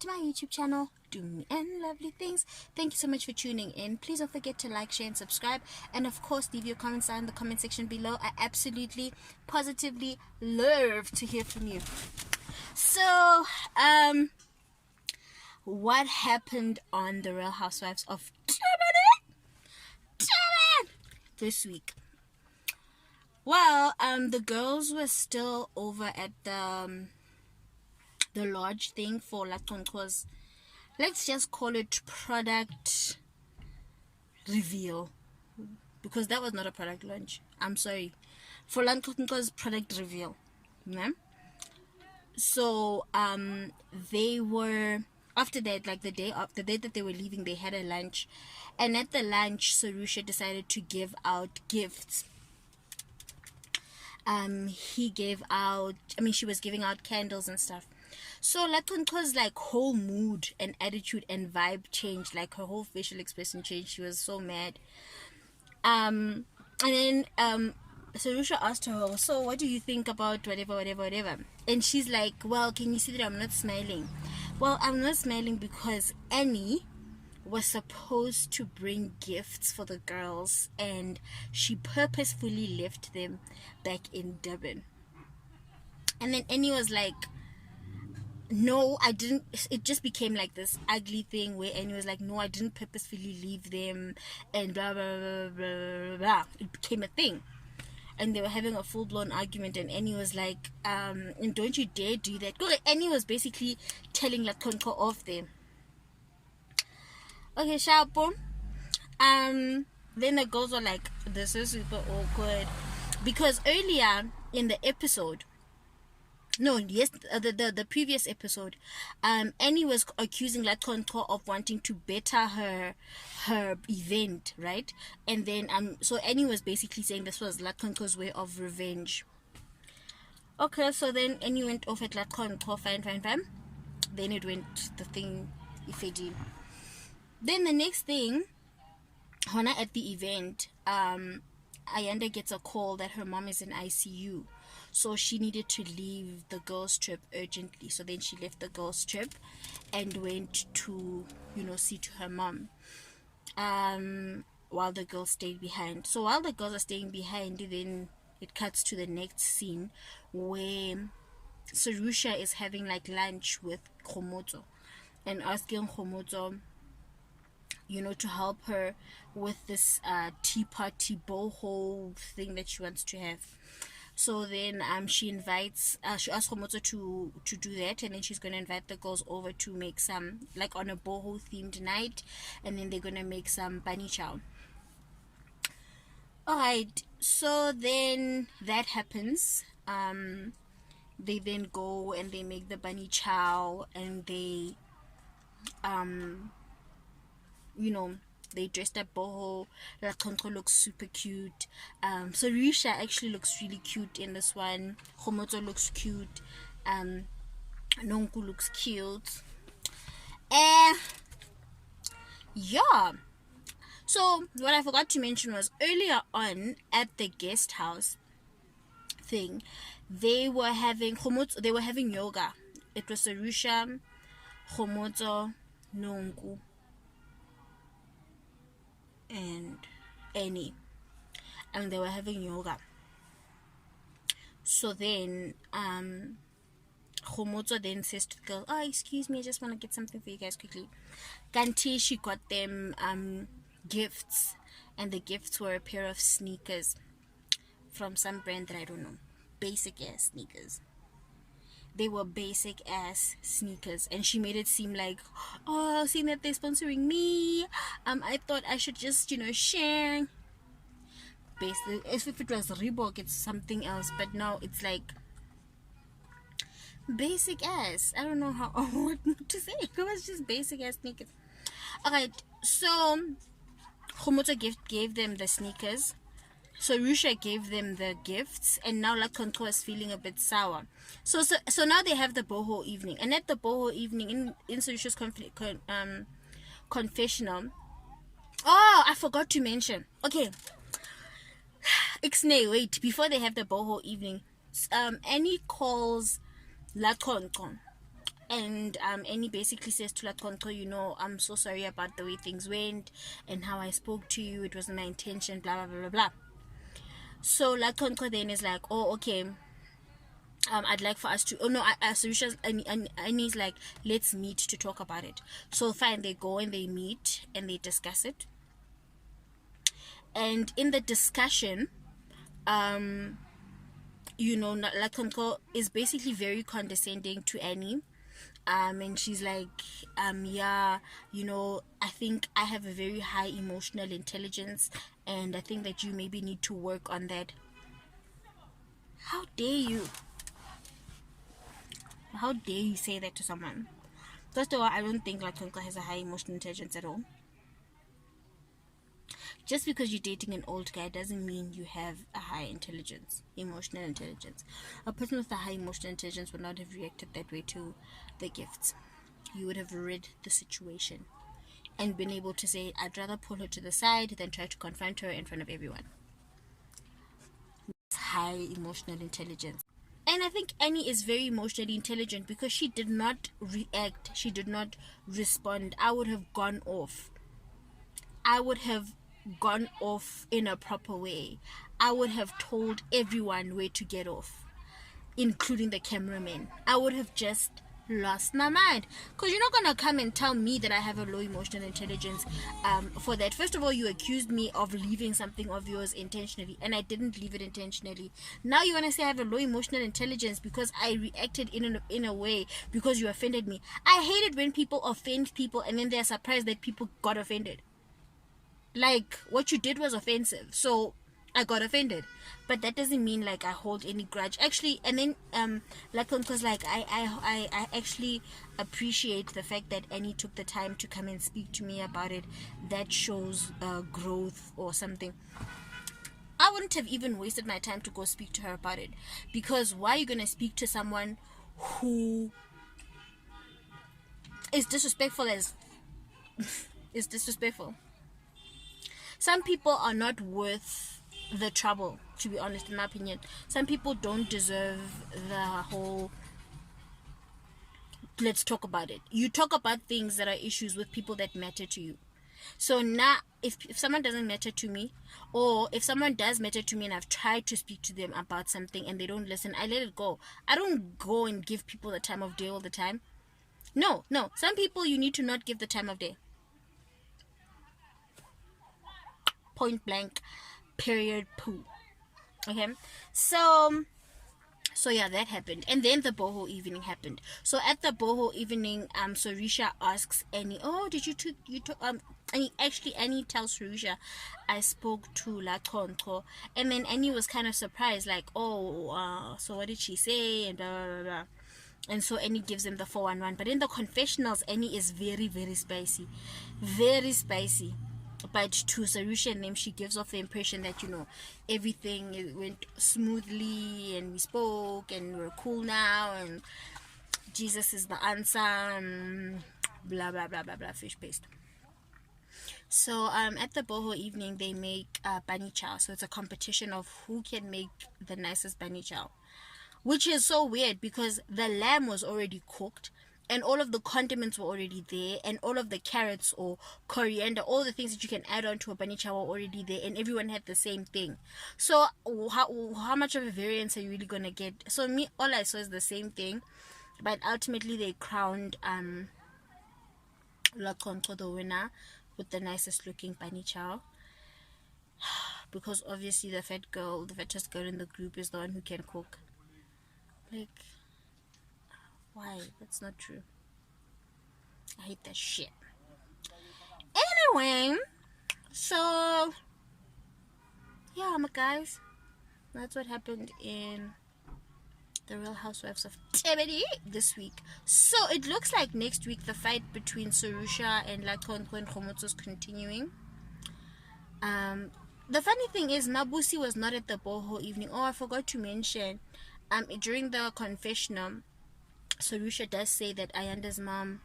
to my YouTube channel, Doing and Lovely Things. Thank you so much for tuning in. Please don't forget to like, share and subscribe, and of course leave your comments down in the comment section below. I absolutely positively love to hear from you. So what happened on the Real Housewives of Durban this week? Well, the girls were still over at the lodge thing for Laconco's, let's just call it product reveal, because that was not a product launch. I'm sorry, for Laconco's product reveal. Yeah? So they were, after that, like the day that they were leaving, they had a lunch, and at the lunch Sarusha decided to give out gifts. She was giving out candles and stuff. So Laconco's like whole mood and attitude and vibe changed, like her whole facial expression changed. She was so mad. And then Sarusha asked her, so what do you think about whatever? And she's like, well, can you see that I'm not smiling? Well, I'm not smiling because Annie was supposed to bring gifts for the girls, and she purposefully left them back in Durban. And then Annie was like, no, I didn't. It just became like this ugly thing where Annie was like, no, I didn't purposefully leave them, and blah blah blah blah blah. It became a thing, and they were having a full-blown argument, and Annie was like, and don't you dare do that. Annie was basically telling Laconco off them. Okay, Shapo. Then the girls were like, this is super awkward, because earlier in the episode, the previous episode, Annie was accusing Laconco of wanting to better her event, right? And then so Annie was basically saying this was Laconco's way of revenge. Okay, so then Annie went off at Laconco, fine. Then it went, the thing ifedi. Then the next thing, Hona at the event, Ayanda gets a call that her mom is in ICU. So she needed to leave the girls' trip urgently. So then she left the girls' trip and went to, see to her mom. While the girls stayed behind. So while the girls are staying behind, then it cuts to the next scene where Sarusha is having like lunch with Kgomotso and asking Kgomotso, to help her with this tea party boho thing that she wants to have. So then she asks Kgomotso to do that, and then she's going to invite the girls over to make some, like on a boho themed night, and then they're going to make some bunny chow. Alright, so then that happens. They then go and they make the bunny chow, and they they dressed up boho. Laconco looks super cute. Sarusha actually looks really cute in this one. Kgomotso looks cute. Nonku looks cute. Yeah. So what I forgot to mention was earlier on at the guest house thing, they were having yoga. It was Sarusha, Kgomotso, Nonku, and Annie, and they were having yoga. So then Kgomotso then says to the girl, oh, excuse me, I just want to get something for you guys quickly. Kanti, she got them gifts, and the gifts were a pair of sneakers from some brand that I don't know. Basic ass sneakers. They were basic ass sneakers, and she made it seem like, oh, seeing that they're sponsoring me, I thought I should just share. Basically, as if it was Reebok, it's something else, but no, it's like basic ass. I don't know what to say. It was just basic ass sneakers. Alright, so Kgomotso gave them the sneakers. Sarusha gave them the gifts, and now Laconco is feeling a bit sour. So now they have the boho evening, and at the boho evening, in Sarusha's confessional. Oh, I forgot to mention. Okay, Ixnay, wait, before they have the boho evening, Annie calls Laconco And Annie basically says to Laconco, I'm so sorry about the way things went and how I spoke to you. It wasn't my intention, blah, blah, blah, blah, blah. So Laconco then is like, oh, okay, I'd like for us to, oh no, Annie's like, let's meet to talk about it. So fine, they go and they meet and they discuss it. And in the discussion, Laconco is basically very condescending to Annie. And she's like, yeah, I think I have a very high emotional intelligence, and I think that you maybe need to work on that. How dare you? How dare you say that to someone? First of all, I don't think Laconco has a high emotional intelligence at all. Just because you're dating an old guy doesn't mean you have a high emotional intelligence. A person with a high emotional intelligence would not have reacted that way to the gifts. You would have read the situation and been able to say, I'd rather pull her to the side than try to confront her in front of everyone. High emotional intelligence. And I think Annie is very emotionally intelligent because she did not react. She did not respond. I would have gone off in a proper way. I would have told everyone where to get off, including the cameraman. I would have just lost my mind, because you're not gonna come and tell me that I have a low emotional intelligence for that. First of all, you accused me of leaving something of yours intentionally, and I didn't leave it intentionally. Now you want to say I have a low emotional intelligence because I reacted in a way because you offended me. I hate it when people offend people and then they're surprised that people got offended. Like, what you did was offensive, so I got offended, but that doesn't mean like I hold any grudge. Actually, and then because like I actually appreciate the fact that Annie took the time to come and speak to me about it. That shows growth or something. I wouldn't have even wasted my time to go speak to her about it, because why are you gonna speak to someone who is disrespectful is disrespectful? Some people are not worth the trouble, to be honest, in my opinion. Some people don't deserve the whole let's talk about it. You talk about things that are issues with people that matter to you. So now, if someone doesn't matter to me, or if someone does matter to me and I've tried to speak to them about something and they don't listen, I let it go. I don't go and give people the time of day all the time. No. Some people you need to not give the time of day. Point blank, period, poo. Okay, so yeah, that happened. And then the boho evening happened. So at the boho evening, Sorisha asks Annie, oh, did you Annie tells Sorisha, I spoke to Laconco. And then Annie was kind of surprised, like, oh, so what did she say, and blah blah blah. And so Annie gives him the 411. But in the confessionals, Annie is very, very spicy. Very spicy. But to Sarusha and them, she gives off the impression that, everything went smoothly and we spoke and we're cool now and Jesus is the answer, and blah blah blah blah blah, fish paste. So at the boho evening, they make bunny chow. So it's a competition of who can make the nicest bunny chow, which is so weird because the lamb was already cooked and all of the condiments were already there, and all of the carrots or coriander, all the things that you can add on to a bunny chow were already there, and everyone had the same thing. So how much of a variance are you really gonna get? So me, all I saw is the same thing, but ultimately they crowned Laconco the winner with the nicest looking bunny chow, because obviously the fattest girl in the group is the one who can cook. Like, why? That's not true. I hate that shit. Anyway, so yeah, my guys, that's what happened in the Real Housewives of Tebedi this week. So it looks like next week the fight between Sarusha and Laconco and Kgomotso is continuing. The funny thing is, Mabusi was not at the boho evening. Oh, I forgot to mention, during the confessional, Sarusha does say that Ayanda's mom,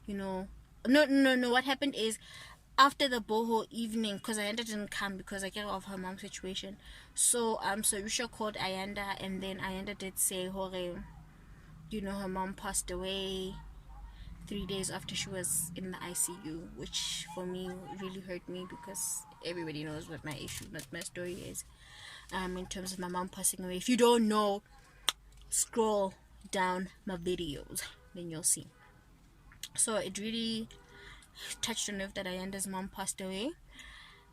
no. What happened is, after the boho evening, because Ayanda didn't come because I get off her mom's situation. So Sarusha called Ayanda, and then Ayanda did say, her mom passed away, 3 days after she was in the ICU, which for me really hurt me because everybody knows what my story is. In terms of my mom passing away. If you don't know, scroll down my videos, then you'll see. So it really touched a nerve that Ayanda's mom passed away.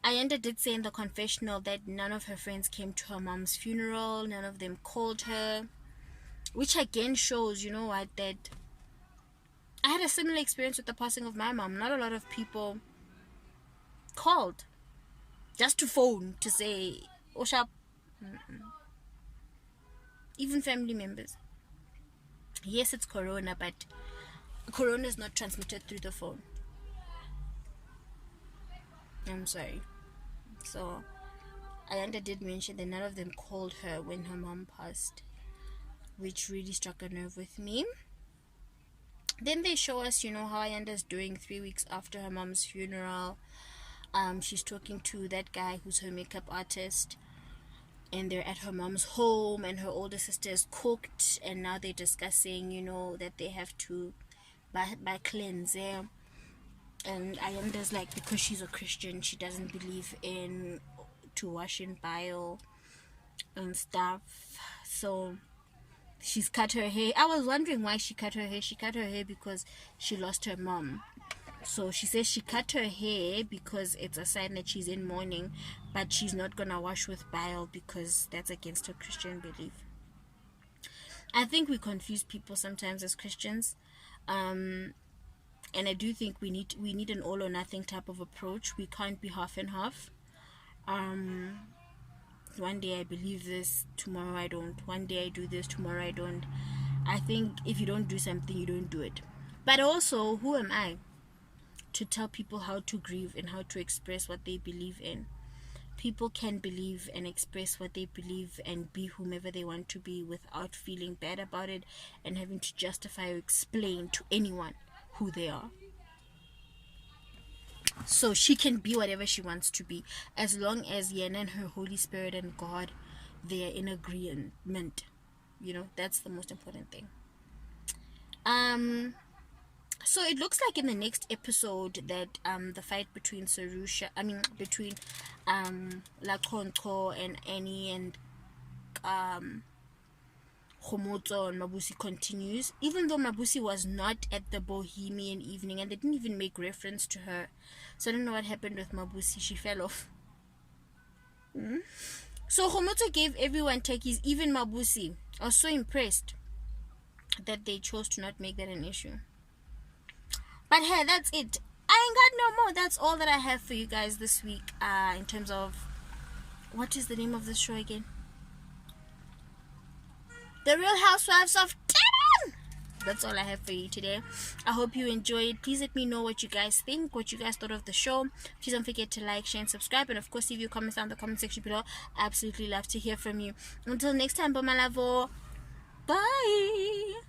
Ayanda did say in the confessional that none of her friends came to her mom's funeral, none of them called her, which again shows, you know what, that I had a similar experience with the passing of my mom. Not a lot of people called just to phone to say, oh, sharp. Even family members. Yes, it's corona, but corona is not transmitted through the phone. I'm sorry. So Ayanda did mention that none of them called her when her mom passed, which really struck a nerve with me. Then they show us, you know, how Ayanda's doing 3 weeks after her mom's funeral. She's talking to that guy who's her makeup artist, and they're at her mom's home, and her older sister is cooked, and now they're discussing, you know, that they have to buy cleanser. And Ayanda's like, because she's a Christian, she doesn't believe in to wash in bile and stuff. So she's cut her hair. I was wondering why she cut her hair. She cut her hair because she lost her mom. So she says she cut her hair because it's a sign that she's in mourning, but she's not gonna wash with bile because that's against her Christian belief. I think we confuse people sometimes as Christians, and I do think we need an all or nothing type of approach. We can't be half and half. One day I believe this, tomorrow I don't. One day I do this, tomorrow I don't. I think if you don't do something, you don't do it. But also, who am I to tell people how to grieve and how to express what they believe in? People can believe and express what they believe and be whomever they want to be without feeling bad about it and having to justify or explain to anyone who they are. So she can be whatever she wants to be, as long as Yana and her Holy Spirit and God, they are in agreement. You know, that's the most important thing. So it looks like in the next episode that the fight between Laconco and Annie and Kgomotso and Mabusi continues, even though Mabusi was not at the Bohemian evening and they didn't even make reference to her. So I don't know what happened with Mabusi. She fell off. So Kgomotso gave everyone turkeys, even Mabusi. I was so impressed that they chose to not make that an issue. But hey, that's it. I ain't got no more. That's all that I have for you guys this week, in terms of, what is the name of this show again? The Real Housewives of Durban. That's all I have for you today. I hope you enjoyed. Please let me know what you guys think, what you guys thought of the show. Please don't forget to like, share, and subscribe. And of course, leave your comments down in the comment section below. I absolutely love to hear from you. Until next time, Bomalavo. Bye.